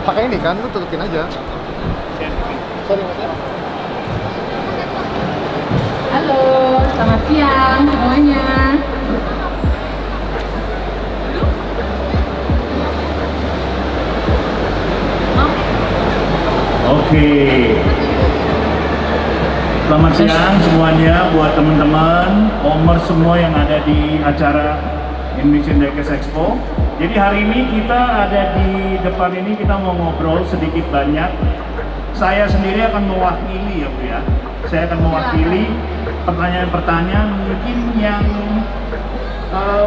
Pakai ini kan, lu tutupin aja. Sorry mas ya. Halo, selamat siang semuanya. Oke. Selamat siang semuanya buat teman-teman Omers semua yang ada di acara Indonesian Diecast Expo. Jadi hari ini kita ada di depan ini, kita mau ngobrol sedikit banyak. Saya sendiri akan mewakili ya Bu ya. Saya akan mewakili pertanyaan-pertanyaan mungkin yang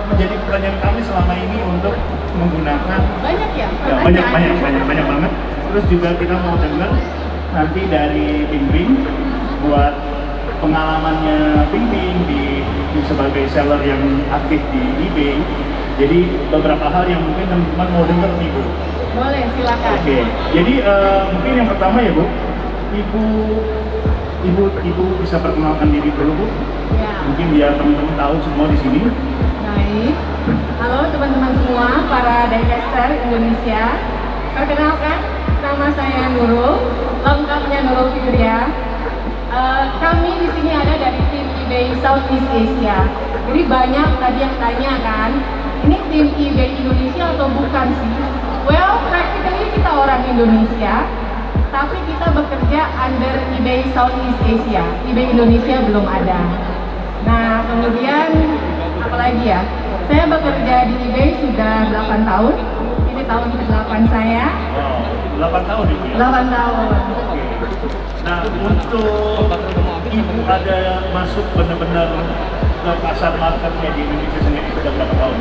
menjadi pertanyaan kami selama ini untuk menggunakan Banyak ya? Banyak banget. Terus juga kita mau dengar nanti dari Bing buat pengalamannya Bing di sebagai seller yang aktif di eBay. Jadi beberapa hal yang mungkin teman-teman mau dengar nih Bu. Boleh, silakan. Oke. Jadi mungkin yang pertama ya Bu, Ibu bisa perkenalkan diri dulu Bu. Ya. Mungkin biar teman-teman tahu semua di sini. Baik. Halo teman-teman semua, para diecaster Indonesia. Perkenalkan, nama saya Nurul, lengkapnya Nurul Fitria. Kami di sini ada dari tim eBay Southeast Asia. Jadi banyak tadi yang tanya kan, ini tim eBay Indonesia atau bukan sih? Well, practically kita orang Indonesia, tapi kita bekerja under eBay Southeast Asia. eBay Indonesia belum ada. Nah, kemudian apalagi ya? Saya bekerja di eBay sudah 8 tahun. Ini tahun ke-8 saya. Wow, 8 tahun Ibu ya? 8 tahun. Oke. Nah, untuk Ibu ada masuk benar-benar ke pasar marketnya di Indonesia sendiri sudah berapa tahun?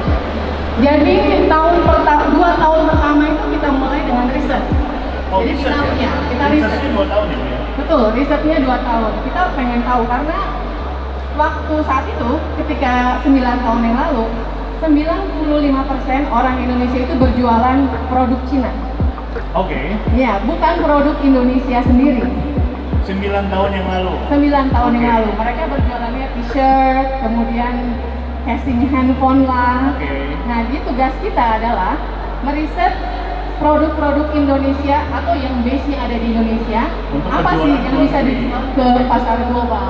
Jadi 2 tahun pertama itu kita mulai dengan riset. Oh, Jadi riset ya? kita riset. Risetnya 2 tahun ya Bu ya? Betul, risetnya 2 tahun. Kita pengen tahu karena waktu saat itu ketika 9 tahun yang lalu 95% orang Indonesia itu berjualan produk Cina. Oke. Ya, bukan produk Indonesia sendiri. 9 tahun yang lalu. 9 tahun yang Oke. lalu mereka berjualannya t-shirt, kemudian casing handphone lah. Oke. Nah, jadi tugas kita adalah meriset produk-produk Indonesia atau yang base-nya ada di Indonesia, Untuk apa sih penjualan yang luar bisa negeri. dijual ke pasar global.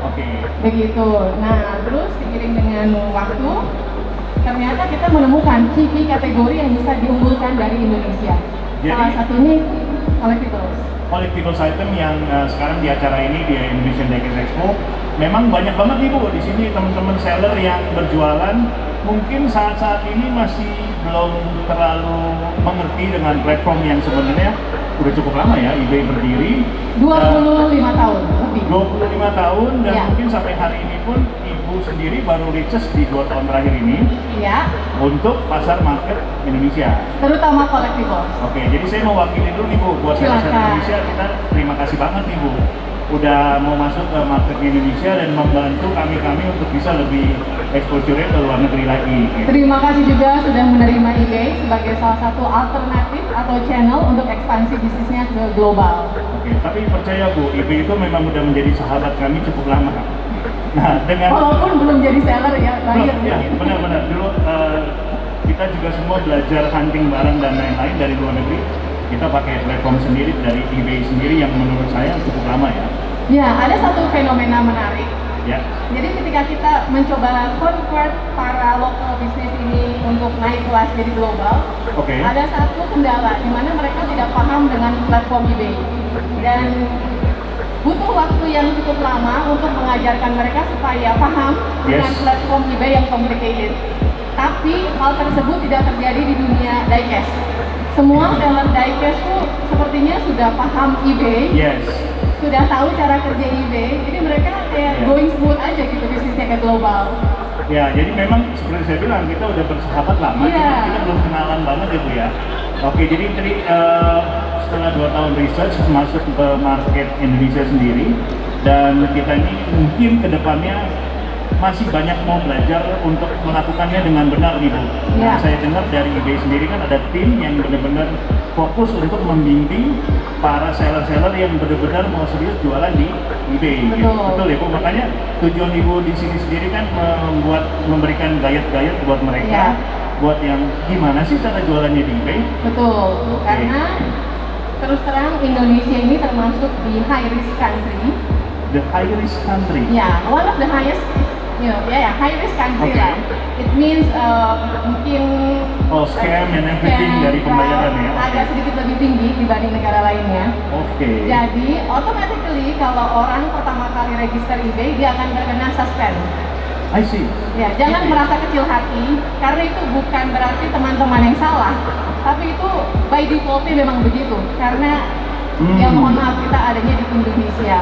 Oke. Begitu. Nah, terus seiring dengan waktu, ternyata kita menemukan key kategori yang bisa diunggulkan dari Indonesia. Jadi- Salah satunya collectibles. Collectibles item yang sekarang di acara ini di Indonesian Diecast Expo memang banyak banget nih Bu di sini teman-teman seller yang berjualan mungkin saat-saat ini masih belum terlalu mengerti dengan platform yang sebenarnya udah cukup lama ya eBay berdiri 25 tahun lebih. 25 tahun dan Ya. mungkin sampai hari ini pun Ibu sendiri baru reaches di 2 tahun terakhir ini Ya, untuk pasar market Indonesia. terutama collectibles. Oke, jadi saya mewakili dulu nih Bu, buat seller Silakan. Indonesia kita terima kasih banget nih Bu udah mau masuk ke market Indonesia dan membantu kami untuk bisa lebih exposure ke luar negeri lagi gitu. Terima kasih juga sudah menerima eBay sebagai salah satu alternatif atau channel untuk ekspansi bisnisnya ke global. Oke, tapi percaya Bu, eBay itu memang udah menjadi sahabat kami cukup lama. Nah, dengan Walaupun belum jadi seller ya, buyer. ya, benar-benar dulu kita juga semua belajar hunting barang dan lain-lain dari luar negeri. Kita pakai platform sendiri dari eBay sendiri yang menurut saya cukup lama ya. Ya, ada satu fenomena menarik. Ya. Jadi ketika kita mencoba convert para lokal bisnis ini untuk naik kelas jadi global, Oke. ada satu kendala di mana mereka tidak paham dengan platform eBay dan butuh waktu yang cukup lama untuk mengajarkan mereka supaya paham dengan Yes. platform eBay yang complicated. Tapi hal tersebut tidak terjadi di dunia diecast. Semua seller diecast tuh sepertinya sudah paham eBay, Yes. sudah tahu cara kerja eBay, jadi mereka kayak Ya. going smooth aja gitu bisnisnya ke global. Ya, jadi memang seperti saya bilang kita udah bersahabat lama, Iya. cuma kita belum kenalan banget ya Bu ya. Oke, jadi setelah 2 tahun research masuk ke market Indonesia sendiri dan kita ini mungkin kedepannya masih banyak mau belajar untuk melakukannya dengan benar nih Bu. Ya. Nah, saya dengar dari eBay sendiri kan ada tim yang benar-benar fokus untuk membimbing para seller-seller yang benar-benar mau serius jualan di eBay. Gitu. Betul. Betul ya Bu, makanya tujuan Ibu di sini sendiri kan memberikan gayet-gayet buat mereka, Iya. buat yang gimana sih cara jualannya di eBay. Betul, Oke. karena terus terang Indonesia ini termasuk di high risk country. The high risk country. Ya, one of the highest, high risk country lah. It means mungkin scam and everything dari pembayaran ya. Agak sedikit lebih tinggi dibanding negara lainnya. Jadi automatically kalau orang pertama kali register eBay dia akan terkena suspend. I see. Ya, jangan merasa kecil hati karena itu bukan berarti teman-teman yang salah, tapi itu by defaultnya memang begitu karena ya mohon maaf kita adanya di Indonesia.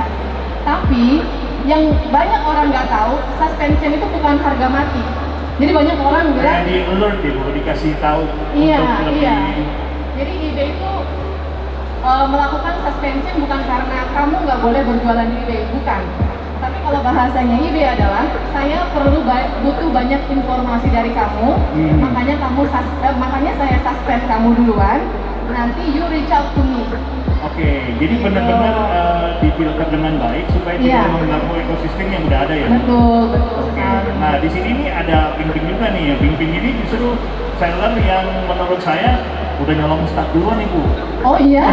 Tapi yang banyak orang nggak tahu, suspension itu bukan harga mati. Jadi banyak orang bilang di alert ya, baru dikasih tahu. Iya. Jadi eBay itu melakukan suspension bukan karena kamu nggak boleh berjualan di eBay, bukan. Tapi kalau bahasanya eBay adalah saya butuh banyak informasi dari kamu, makanya saya suspend kamu duluan. Nanti you reach out to me. Jadi benar-benar difilter dengan baik supaya tidak mengganggu ekosistem yang udah ada ya. Betul. Nah di sini nih ada Ping-Ping juga nih. Ping-Ping ini justru seller yang menurut saya udah nyolong stak duluan nih Bu. Oh iya.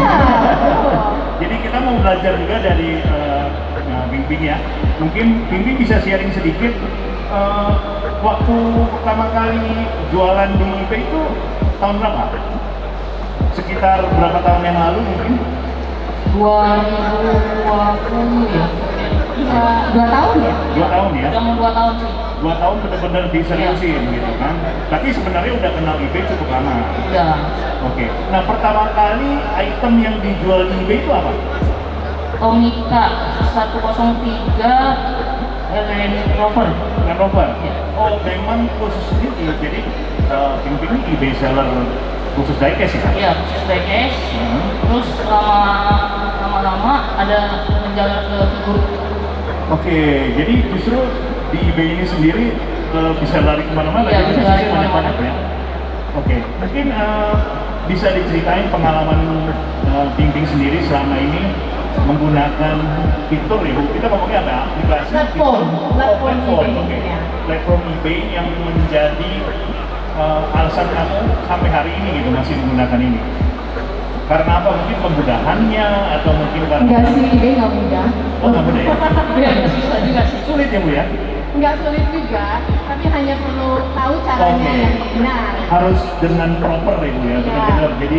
Jadi kita mau belajar juga dari Ping-Ping ya. Mungkin Ping-Ping bisa sharing sedikit waktu pertama kali jualan di eBay itu tahun berapa? Sekitar berapa tahun yang lalu mungkin? 2020 ya? 2 tahun ya? 2 tahun ya? Udah mau 2 tahun sih. 2 tahun benar-benar diseriusin gitu kan? Tapi sebenarnya udah kenal eBay cukup lama. Iya. Nah pertama kali item yang dijual di eBay itu apa? Tomica 103 Land Rover. Land Rover? Ya. Oh memang khusus ini, jadi Ping-Ping ini eBay seller khusus diecast ya? Iya, khusus diecast. Terus lama-lama ada menjalar ke figur. Jadi justru di eBay ini sendiri bisa lari kemana-mana. Iya, bisa lari kemana-mana ya. Mungkin bisa diceritain pengalaman Ping-Ping sendiri selama ini menggunakan fitur ya, kita ngomongnya apa? Aplikasi? Platform eBay. Platform eBay yang menjadi alasan kamu sampai hari ini gitu masih menggunakan ini. Karena apa? Mungkin kemudahannya atau mungkin karena enggak sih, eBay nggak mudah. Nggak mudah ya? Susah juga sih. Sulit ya Bu ya? Nggak sulit juga, tapi hanya perlu tahu caranya yang benar. Harus dengan proper ya Bu ya, benar-benar. Jadi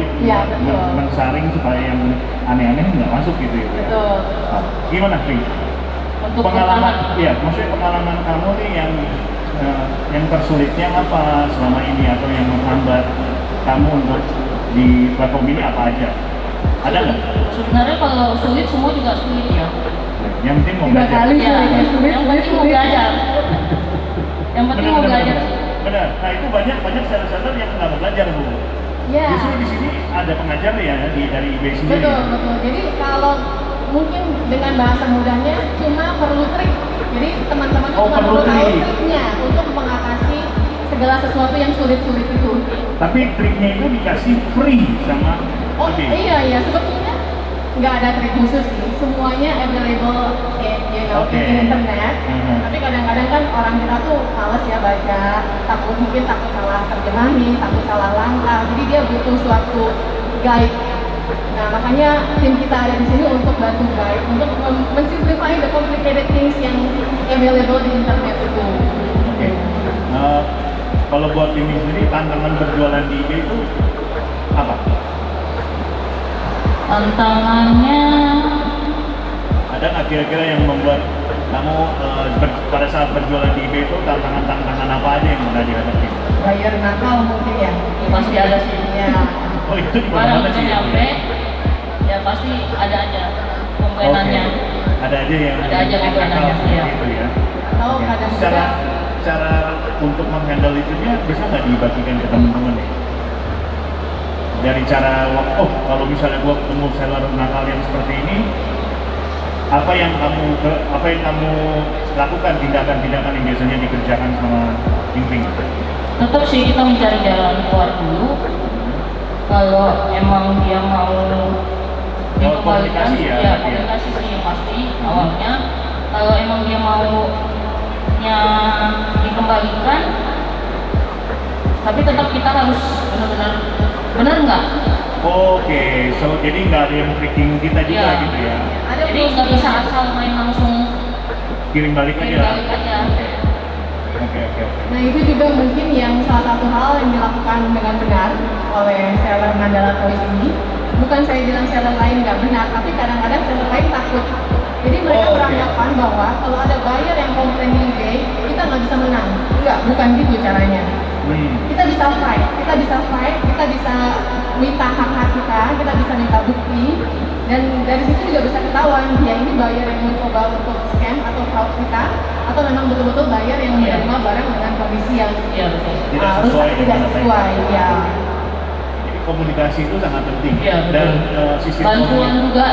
mensaring supaya yang aneh-aneh nggak masuk gitu ya Bu ya. Betul. Gimana Ping? Untuk pengalaman, maksudnya pengalaman kamu nih yang tersulitnya apa selama ini atau yang menghambat kamu untuk di platform ini apa aja? Ada nggak? Sebenarnya kalau sulit semua juga sulit ya. Yang penting mau belajar. Yang penting mau belajar. Yang penting mau belajar. Benar. Nah itu banyak seller-seller yang nggak mau belajar Bu. Iya. Justru di sini ada pengajar ya dari eBay sendiri. Betul. Jadi kalau mungkin dengan bahasa mudahnya cuma perlu trik. Jadi teman-teman cuma perlu tahu triknya untuk mengatasi segala sesuatu yang sulit-sulit itu. Tapi triknya itu dikasih free sama Iya, sebetulnya nggak ada trik khusus sih. Semuanya available di internet. Tapi kadang-kadang kan orang kita tuh males ya baca, mungkin takut salah terjemahin, takut salah langkah. Jadi dia butuh suatu guide. Nah, makanya tim kita ada di sini untuk bantu guide, untuk mensimplify the complicated things yang available di internet itu. Kalau buat ini sendiri, tantangan berjualan di eBay itu apa? Tantangannya ada nggak kira-kira yang membuat kamu pada saat berjualan di eBay itu tantangan apa aja yang udah dihadapi? Buyer nakal mungkin ya? Pasti ada sih. Ya. Oh itu di mana mana sih? Nyampe, ya pasti ada aja komplainannya. Ada aja yang komplainannya gitu ya. Tahu kadang cara untuk menghandle itunya bisa nggak dibagikan ke teman-teman ya? Dari cara kalau misalnya gua ketemu seller nakal yang seperti ini, apa yang kamu lakukan, tindakan-tindakan yang biasanya dikerjakan sama Ping-Ping? Tetap sih kita mencari jalan keluar dulu. Kalau emang dia mau dikembalikan, komunikasi sih yang pasti awalnya. Kalau emang dia maunya dikembalikan, tapi tetap kita harus benar-benar benar nggak? Oke, so jadi nggak ada yang tracking kita juga Iya. gitu ya? Jadi nggak bisa asal main langsung Kirim balik kirim aja. balik aja. Oke. Nah itu juga mungkin yang salah satu hal yang dilakukan dengan benar oleh seller Mandala Toys ini. Bukan saya bilang seller lain nggak benar, tapi kadang-kadang seller lain takut. Jadi mereka Oh, oke. beranggapan bahwa kalau ada buyer yang komplain di eBay, kita nggak bisa menang. Enggak, bukan gitu caranya. Kita bisa fight, kita bisa minta hak-hak kita bisa minta bukti, dan dari situ juga bisa ketahuan dia ini buyer yang mencoba untuk scam atau fraud kita, atau memang betul-betul buyer yang menerima barang dengan kondisi yang Iya betul. Tidak rusak, sesuai tidak dengan apa yang sesuai, ya. Jadi komunikasi itu sangat penting. Iya betul. Dan sistem Bantuan juga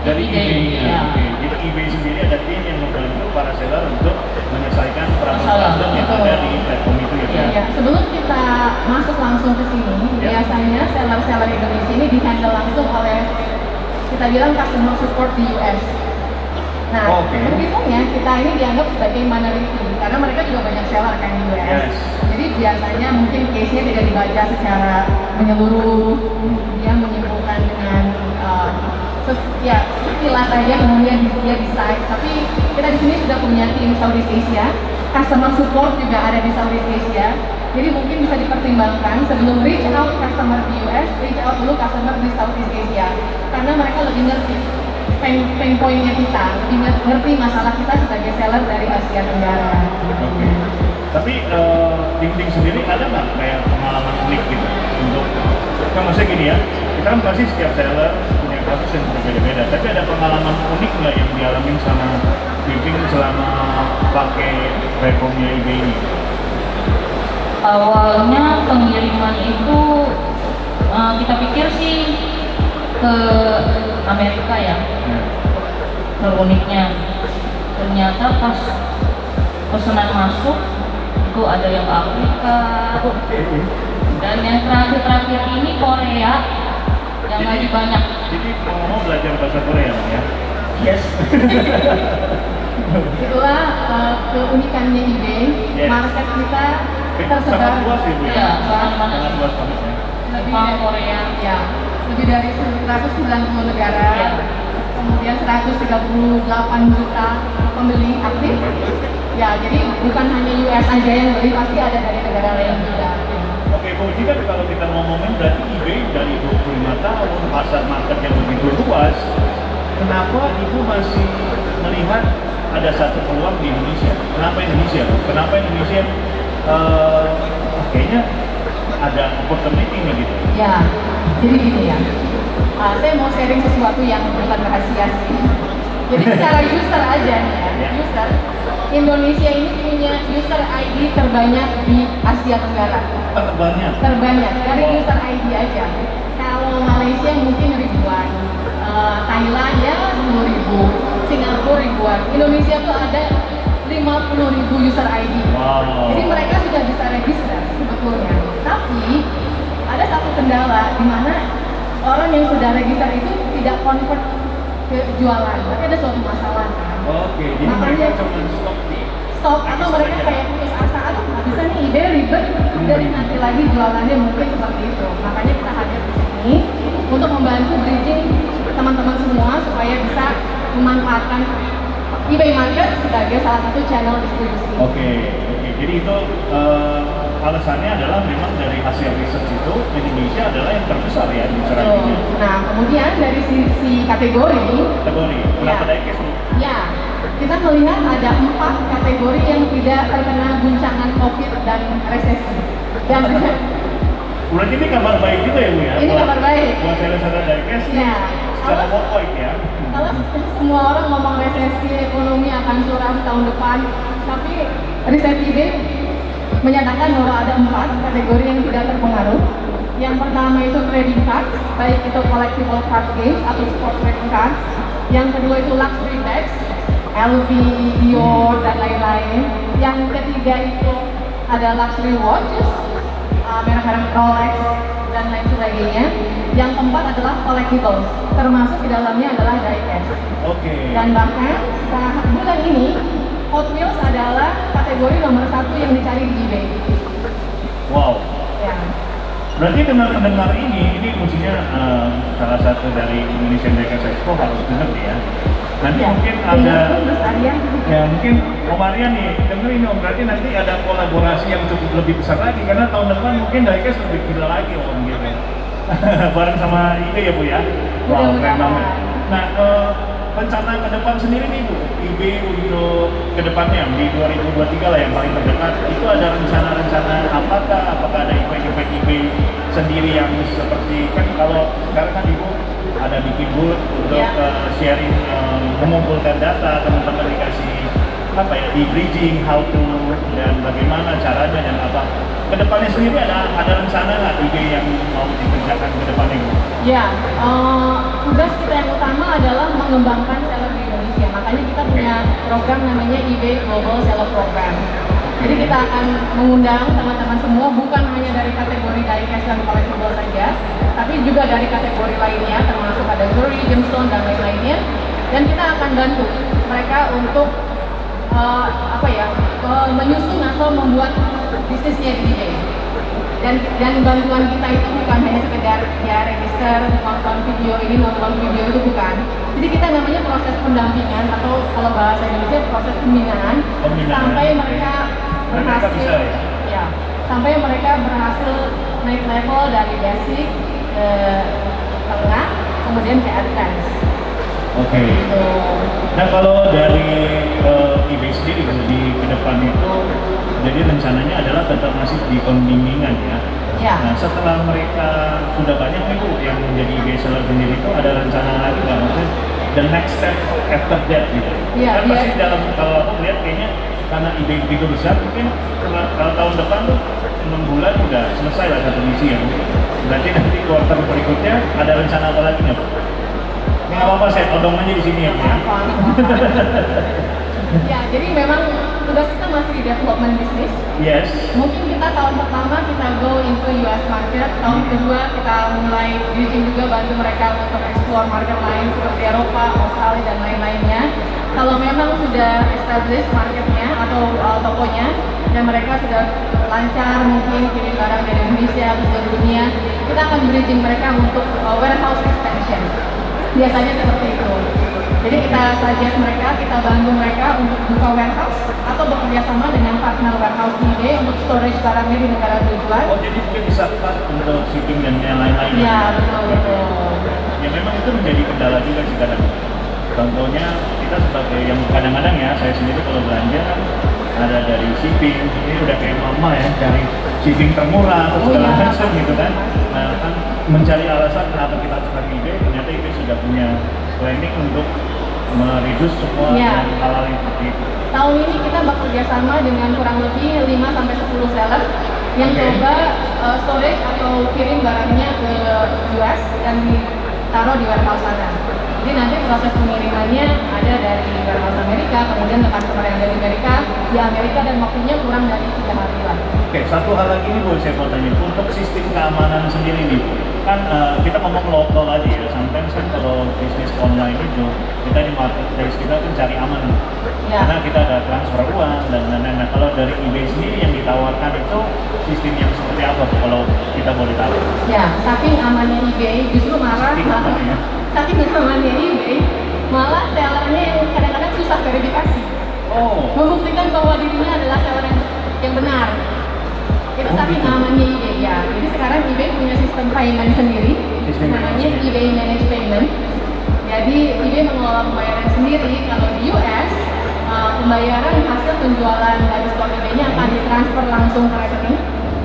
dari eBay. Iya. Oke. Jadi eBay sendiri ada tim yang membantu para seller untuk menyelesaikan Masalah. problem yang ada di platform itu ya. Iya. Ya, sebelum kita masuk langsung ke sini, Ya. biasanya seller-seller Indonesia ini di-handle langsung oleh kita bilang customer support di US. Nah, Oke. berhitungnya kita ini dianggap sebagai minority karena mereka juga banyak seller kan di US. Yes. Jadi biasanya mungkin case-nya tidak dibaca secara menyeluruh, dia menyimpulkan dengan sekilas saja, kemudian dia decide. Tapi kita di sini sudah punya tim Southeast Asia, customer support juga ada di Southeast Asia. Jadi mungkin bisa dipertimbangkan sebelum reach out customer di US, reach out dulu customer di Southeast Asia, karena mereka lebih ngerti pain point-nya kita, lebih ngerti masalah kita sebagai seller dari Asia Tenggara. Oke. Tapi Ding sendiri ada nggak kayak pengalaman unik gitu untuk kan maksudnya gini ya, kita kan pasti setiap seller punya kasus yang berbeda-beda, tapi ada pengalaman unik nggak yang dialami sama Ding selama pakai platformnya eBay ini? Awalnya pengiriman itu kita pikir sih ke Amerika ya, uniknya. Ternyata pas pesanan masuk itu ada yang ke Afrika, dan yang terakhir ini Korea yang lagi banyak. Jadi mau belajar bahasa Korea ya? Yes. Itulah keunikannya eBay, Yes. market kita tersebar. Sangat luas ya Bu ya? Iya, sangat Sangat luas banget ya. lebih Jepang, dari Korea. ya, lebih dari 190 negara, Ya. kemudian 138 juta pembeli aktif. Ya, jadi bukan hanya US aja yang beli, pasti ada dari negara lain juga. Oke, Bu, ini kan kalau kita ngomongin berarti eBay dari 25 tahun, pasar market yang begitu luas, kenapa Ibu masih melihat ada satu peluang di Indonesia? Kenapa Indonesia, Bu? Kenapa Indonesia kayaknya ada opportunity nih gitu? Ya, jadi gini ya, saya mau sharing sesuatu yang bukan rahasia sih. Jadi secara user aja nih ya, user, Indonesia ini punya user ID terbanyak di Asia Tenggara. Terbanyak dari user ID aja. Kalau Malaysia mungkin ribuan, Thailand ya 10.000, Singapura ribuan. Indonesia tuh ada 50.000 user ID. Wow. Jadi mereka sudah bisa register sebetulnya. Tapi ada satu kendala di mana orang yang sudah register itu tidak convert ke jualan. Tapi ada suatu masalah. Oke, jadi Makanya- mereka cuma Stop atau mereka kayak putus asa, aduh nggak bisa nih, ide ribet, dari nanti lagi jualannya mungkin seperti itu. Makanya kita hadir di sini untuk membantu bridging teman-teman semua supaya bisa memanfaatkan eBay Market sebagai salah satu channel distribusi. Oke. Jadi itu alasannya adalah memang dari hasil research itu Indonesia adalah yang terbesar ya di user Betul. ID-nya. Nah, kemudian dari sisi kategori, Kenapa Ya. diecast Bu? ya kita melihat ada 4 kategori yang tidak terkena guncangan COVID dan resesi. Dan Berarti ini kabar baik juga ya Bu ya? Ini kabar baik. Buat seller-seller diecast Ya, secara kalau- worldwide ya. kalau semua orang ngomong resesi, ekonomi akan suram tahun depan, tapi riset eBay menyatakan bahwa ada 4 kategori yang tidak terpengaruh. Yang pertama itu trading card, baik itu collectible card games atau sport trading card. Yang kedua itu luxury bags, LV, Dior, dan lain-lain. Yang ketiga itu ada luxury watches, merek-merek Rolex, dan lain sebagainya. Yang keempat adalah collectibles, termasuk di dalamnya adalah diecast. Oke. Dan bahkan saat bulan ini Hot Wheels adalah kategori nomor 1 yang dicari di eBay. Wow. Ya. Berarti dengar ini maksudnya salah satu dari Indonesian Diecast Expo harus dengar ya. Nanti Ya, mungkin iya, ada, Mas Arya. ya mungkin Om Arya nih dengerin Om, berarti nanti ada kolaborasi yang cukup lebih besar lagi karena tahun depan mungkin Diecast lebih gila lagi Om gitu. Bareng sama itu ya Bu ya. Wow, keren banget. Nah, rencana ke depan sendiri nih Bu, eBay untuk ke depannya di 2023 lah yang paling terdekat, itu ada rencana-rencana apakah ada event-event eBay sendiri yang seperti, kan kalau sekarang kan Ibu ada bikin booth untuk sharing, mengumpulkan data, teman-teman dikasih apa ya, di bridging how to dan bagaimana caranya dan apa. Kedepannya sendiri ada rencana nggak eBay yang mau dikerjakan ke depannya? Ya, tugas kita yang utama adalah mengembangkan seller di Indonesia. Makanya kita punya program namanya eBay Global Seller Program. Jadi kita akan mengundang teman-teman semua, bukan hanya dari kategori diecast dan collectible saja, tapi juga dari kategori lainnya, termasuk ada jewelry, gemstone, dan lain-lainnya. Dan kita akan bantu mereka untuk menyusun atau membuat bisnisnya di eBay. Dan bantuan kita itu bukan hanya sekedar ya register, nonton video ini, nonton video itu, bukan. Jadi kita namanya proses pendampingan atau kalau bahasa Indonesia proses pembinaan sampai mereka berhasil, ya, sampai mereka berhasil naik level dari basic ke tengah, kemudian ke advance. Oke. Gitu. Nah kalau dari eBay sendiri di ke depan itu, jadi rencananya adalah tetap masih di pembimbingan ya. Ya. Nah setelah mereka sudah banyak nih Bu yang menjadi eBay seller sendiri itu, ada rencana lagi nggak, maksudnya the next step after that gitu? Ya, kan pasti dalam, kalau aku lihat kayaknya karena eBay begitu besar, mungkin kalau tahun depan tuh 6 bulan udah selesai lah satu misi ya. Berarti nanti kuartal berikutnya ada rencana apa lagi nggak Bu? Nggak apa-apa, saya todong aja di sini ya. Ya, jadi memang tugas kita masih di development bisnis. Yes. Mungkin kita tahun pertama kita go into US market, tahun kedua kita mulai bridging juga, bantu mereka untuk explore market lain seperti Eropa, Australia, dan lain-lainnya. Kalau memang sudah establish marketnya atau tokonya dan mereka sudah lancar mungkin kirim barang dari Indonesia ke seluruh dunia, kita akan bridging mereka untuk warehouse expansion. Biasanya seperti itu. Jadi kita suggest mereka, kita bantu mereka untuk buka warehouse atau bekerja sama dengan partner warehouse eBay untuk storage barangnya di negara tujuan. Oh, jadi mungkin bisa untuk shipping dan yang lain-lain. Ya, betul. Ya memang itu menjadi kendala juga sih kadang. Contohnya kita sebagai yang kadang-kadang ya, saya sendiri kalau belanja kan ada dari shipping, ini udah kayak mama ya, cari shipping termurah atau segala macam gitu kan. Nah kan mencari alasan kenapa kita harus pakai eBay, ternyata eBay sudah punya planning untuk mereduce semua hal-hal yang seperti itu. Tahun ini kita bekerja sama dengan kurang lebih 5-10 seller yang coba storage atau kirim barangnya ke US dan ditaruh di warehouse sana. Jadi nanti proses pengirimannya ada dari warehouse Amerika, kemudian ke customer yang dari Amerika, di Amerika, dan waktunya kurang dari 3 hari lah. Oke, satu hal lagi nih Bu, saya mau tanya, untuk sistem keamanan sendiri nih, kan kita ngomong lokal aja ya, sometimes kan kalau bisnis online itu, kita di marketplace kita kan cari aman. Karena kita ada transfer uang dan lain-lain. Nah kalau dari eBay sendiri yang ditawarkan itu sistem yang seperti apa tuh, kalau kita boleh tahu? Ya, saking amannya eBay, justru saking amannya eBay, malah sellernya yang kadang-kadang susah verifikasi. Membuktikan bahwa dirinya adalah seller yang benar. Itu saking amannya eBay ya. Jadi sekarang eBay punya sistem payment sendiri, namanya eBay Managed Payment. Jadi eBay mengelola pembayaran sendiri. Kalau di US, pembayaran hasil penjualan dari stok eBay-nya akan ditransfer langsung ke rekening.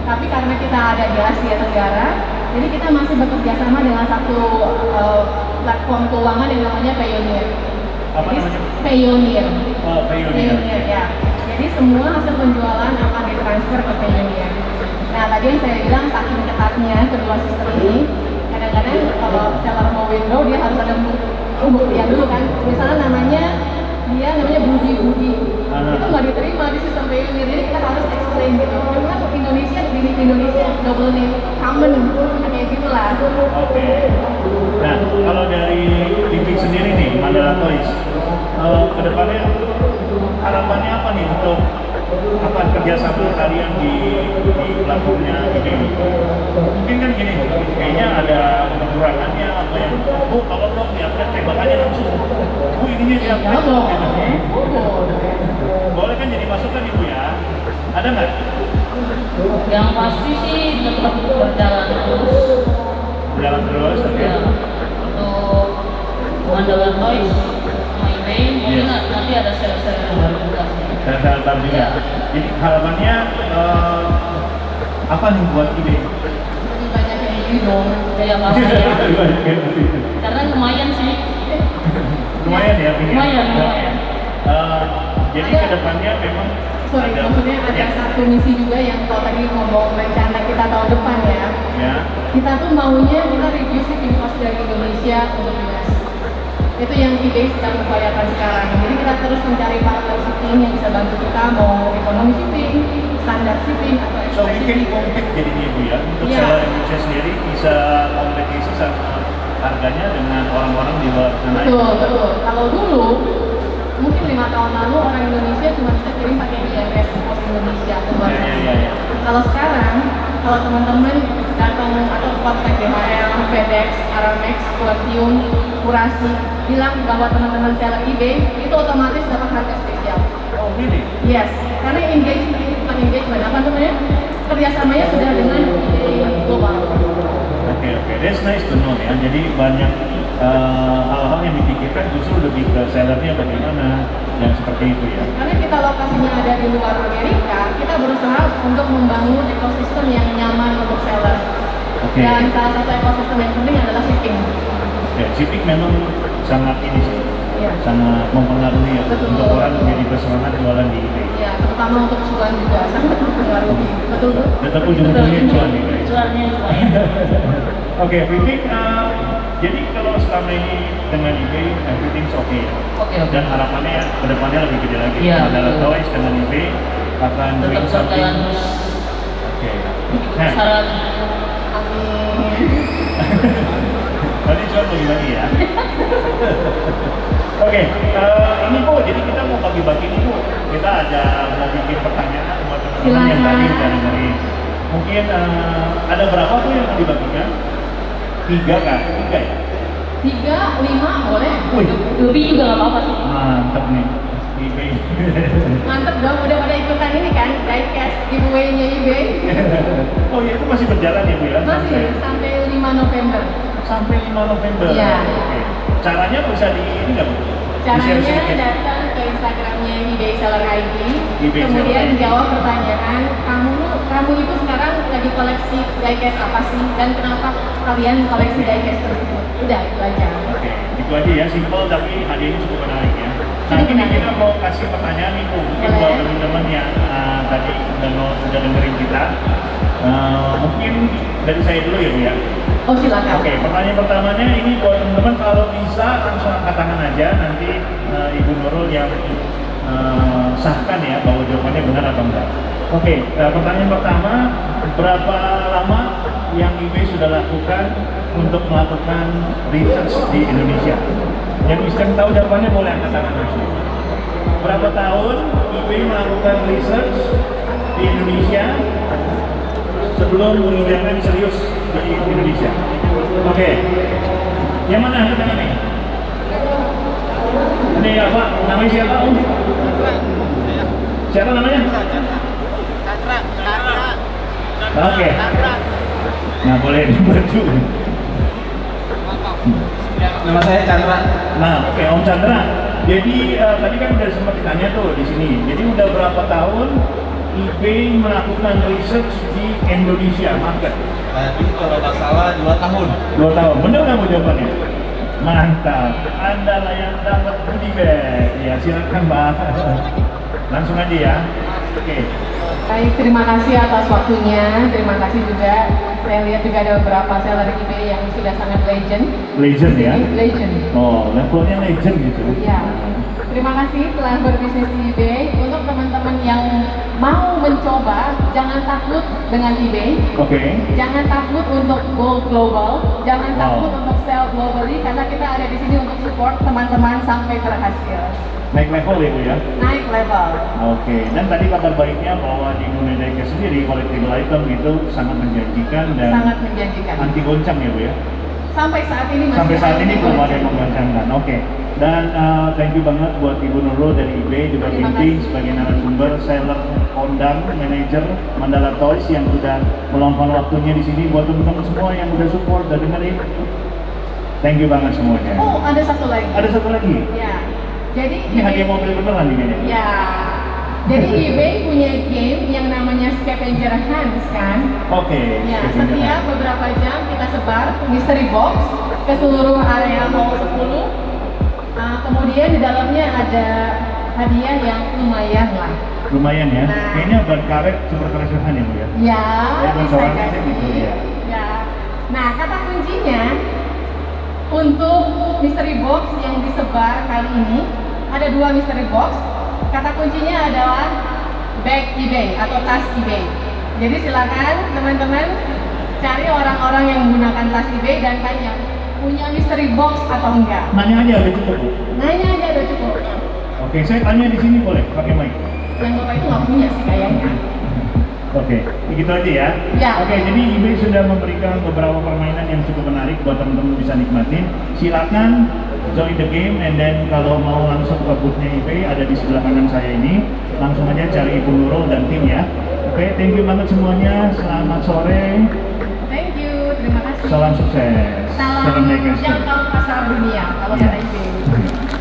Tapi karena kita ada di Asia Tenggara, jadi kita masih bekerja sama dengan satu platform keuangan yang namanya Payoneer. Apa namanya? Payoneer. Oh, Payoneer. Ya. Jadi semua hasil penjualan akan ditransfer ke Payoneer. Nah, tadi yang saya bilang saking ketatnya kedua sistem ini, kadang-kadang kalau seller mau withdraw dia harus ada pembuktian dulu kan. Misalnya namanya Budi. Itu nggak diterima di sistem Payoneer, jadi kita harus explain gitu. Karena di Indonesia double name common, kayak gitulah. Oke. Nah, kalau dari Livik sendiri nih, Mandala Toys, kedepannya harapannya apa nih untuk apa kerjasama kalian di platformnya eBay? Mungkin kan gini, kayaknya ada kekurangannya apa yang, oh kalau dong diupgrade tembakannya langsung, oh ininya diupgrade dong, gitu. Boleh kan jadi masukan ibu ya? Ada nggak? Yang pasti sih tetap berjalan terus. Berjalan terus, oke. Ya, untuk Mandala Toys sama eBay, mungkin nanti ada sale-sale yang baru juga sih. Sale-sale baru juga. Jadi harapannya apa nih buat eBay? Lebih banyak yang ini dong. Ya pasti ya. Karena lumayan sih. Lumayan ya, ini. Lumayan. Jadi kedepannya memang Sorry, maksudnya ada satu misi juga yang kalau tadi ngomong rencana kita tahun depan ya. Ya. Kita tuh maunya kita review shipping cost dari Indonesia untuk US. Itu yang eBay sedang upayakan sekarang. Jadi kita terus mencari partner shipping yang bisa bantu kita mau ekonomi shipping, standar shipping atau So mungkin kompet jadinya ibu ya untuk Iya. seller Indonesia sendiri bisa kompetisi sama harganya dengan orang-orang di luar sana. Betul. Kalau dulu mungkin 5 tahun lalu orang Indonesia cuma bisa kirim pakai IMS Pos Indonesia ke luar negeri. Iya. Kalau sekarang, kalau teman-teman datang atau kontak DHL, FedEx, Aramex, Quantium, Kurasi, bilang bahwa teman-teman seller eBay itu otomatis dapat harga spesial. Oh really? Yes, karena engagement apa namanya? Kerjasamanya sudah dengan eBay global. Oke, that's nice to know ya. Jadi banyak hal-hal yang dipikirkan justru lebih ke sellernya bagaimana yang seperti itu ya. Karena kita lokasinya ada di luar Amerika, kita berusaha untuk membangun ekosistem yang nyaman untuk seller. Oke. Dan salah satu ekosistem yang penting adalah shipping. Ya, shipping memang sangat ini sih, Iya. sangat mempengaruhi ya Betul. untuk orang menjadi bersemangat jualan di eBay. Ya, terutama untuk cuan juga sangat mempengaruhi. Betul tuh? Tetap ujung-ujungnya cuan nih guys. Cuannya lumayan. Oke, Vivic, jadi kalau selama ini dengan eBay, everything's okay. Oke. Dan harapannya ya, kedepannya lebih gede lagi. Iya, Adalah betul. Toys dengan eBay akan doing Tetap something. berjalan terus. Oke. Nah, Saran Amin. berarti jual bagi-bagi ya. Oke, ini Bu, jadi kita mau bagi-bagi nih Bu. Kita ada mau bikin pertanyaan buat teman-teman yang tadi udah dengerin. Mungkin ada berapa tuh yang mau dibagikan? 3 kan? 3 ya? 3, 5 boleh? Wih, lebih juga nggak apa-apa sih. mantep nih. eBay. Mantep dong, udah pada ikutan ini kan, diecast giveaway-nya eBay. Oh iya, itu masih berjalan ya Bu ya? Masih sampai 5 November. Sampai 5 November. Iya. Oke. Caranya bisa di ini nggak Bu? Caranya Di-share sedikit. datang ke Instagramnya eBay Seller ID, eBay kemudian Seller ID. jawab pertanyaan kamu itu sekarang lagi koleksi diecast apa sih dan kenapa kalian koleksi diecast tersebut? Udah itu aja. Oke, itu aja ya, simple tapi hadiahnya cukup menarik ya. Nah, ini kita mau kasih pertanyaan nih Bu, mungkin buat Boleh. teman-teman yang tadi udah dengerin kita. Mungkin dari saya dulu ya Bu ya. Oh silakan. Oke, pertanyaan pertamanya ini buat teman-teman, kalau bisa langsung angkat tangan aja, nanti Ibu Nurul yang sahkan ya bahwa jawabannya benar atau enggak. Oke, pertanyaan pertama, berapa lama yang eBay sudah lakukan untuk melakukan research di Indonesia? Yang bisa tahu jawabannya boleh angkat tangan langsung. Berapa tahun eBay melakukan research di Indonesia sebelum mengirimkan serius di Indonesia? Oke, yang mana angkat tangan ini? Ini apa? Namanya siapa Om? Siapa namanya? Oke. Nah, boleh dibantu. Nama saya Chandra. Nah, oke Om Chandra. Jadi tadi kan udah sempat ditanya tuh di sini. Jadi udah berapa tahun eBay melakukan research di Indonesia market? Tadi kalau nggak salah 2 tahun. 2 tahun. Bener nggak Bu jawabannya? Mantap. Anda lah yang dapat goodie bag. Ya silakan Mbak. Langsung aja ya. Oke. Baik, terima kasih atas waktunya. Terima kasih juga. Saya lihat juga ada beberapa seller eBay yang sudah sangat legend. Legend ya? Legend. Oh, levelnya legend gitu. Ya. Terima kasih telah berbisnis di eBay. Untuk teman-teman yang mau mencoba, jangan takut dengan eBay. Oke. Jangan takut untuk go global, jangan takut untuk sell globally, karena kita ada di sini untuk support teman-teman sampai berhasil. Naik level ya Bu ya? Naik level. Oke, dan tadi kabar baiknya bahwa di Indonesia Diecast sendiri collectible item itu sangat menjanjikan dan Sangat menjanjikan. anti goncang ya Bu ya? Sampai saat ini masih Sampai saat ini belum ada yang goncang. menggoncangkan. Oke. Dan thank you banget buat Ibu Nurul dari eBay, juga Terima Ginting kasih. sebagai narasumber, seller, kondang, manajer Mandala Toys yang sudah meluangkan waktunya di sini. Buat teman-teman semua yang udah support dan dengerin, thank you banget semuanya. Oh, ada satu lagi. Ada satu lagi. Ya. Jadi Ini hadiah mobil beneran ini. Ya. Jadi eBay punya game yang namanya Scavenger Hunts kan? Oke. Ya, scavenger setiap hunt. beberapa jam kita sebar mystery box ke seluruh area Hall 10. Kemudian di dalamnya ada hadiah yang lumayan lah. Lumayan ya. Nah. Kayaknya ban karet super keresahan ya Bu ya. Ya, Ya, bisa bocorannya jadi. sih gitu, ya. Ya. Nah, kata kuncinya untuk mystery box yang disebar kali ini ada 2 mystery box. Kata kuncinya adalah bag eBay atau tas eBay. Jadi silakan teman-teman cari orang-orang yang menggunakan tas eBay dan tanya punya mystery box atau enggak. Nanya aja udah cukup Bu. Nanya aja udah cukup. Oke, saya tanya di sini boleh pakai mic. Yang bapak itu nggak punya sih kayaknya. Oke, begitu aja ya. Ya. Oke, jadi eBay sudah memberikan beberapa permainan yang cukup menarik buat teman-teman bisa nikmatin. Silakan join the game, and then kalau mau langsung ke boothnya eBay ada di sebelah kanan saya ini, langsung aja cari Ibu Nurul dan tim ya. Oke, thank you banget semuanya. Selamat sore. Thank you, terima kasih. Salam sukses. Salam Diecast. jangkau pasar dunia kalau Iya. kata eBay.